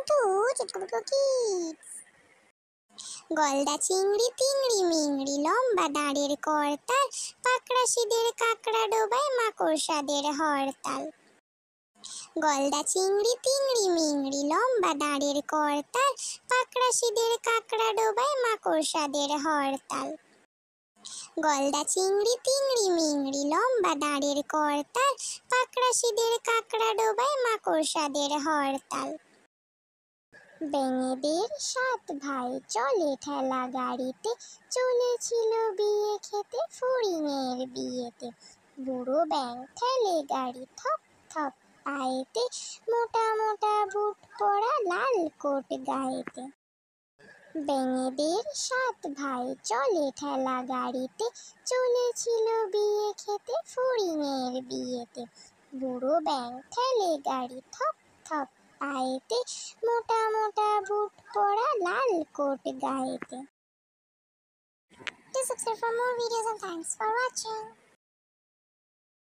Two চিটকুটু kids. গলদা চিংড়ি তিংড়ি মিংড়ি লম্বা দাঁড়ের করতাল, পাকড়াশিদের কাকড়া ডোবায় মাকড়সাদের হরতাল। গলদা চিংড়ি তিংড়ি মিংড়ি লম্বা দাঁড়ের করতাল, পাকড়াশিদের কাকড়া ডোবায় মাকড়সাদের হরতাল। গলদা চিংড়ি তিংড়ি মিংড়ি লম্বা দাঁড়ের করতাল, পাকড়াশিদের কাকড়া ডোবায় মাকড়সাদের হরতাল। বেঙেদের 7 ভাই চলে ঠেলা গাড়িতে, চলেছিল বিয়ে খেতে ফড়িংয়ের বিয়েতে। বুড়ো ব্যাঙ ঠেলে গাড়ি থপ থপ পায়েতে, মোটা মোটা বুট পরা লাল কোট গায়েতে। বেঙেদের 7 ভাই চলে ঠেলা গাড়িতে, চলেছিল বিয়ে খেতে ফড়িংয়ের বিয়েতে। বুড়ো ব্যাঙ ঠেলে গাড়ি থপ থপ পায়েতে, মোটা মোটা বুট পরা লাল coat গায়েতে। Do subscribe for more videos and thanks for watching.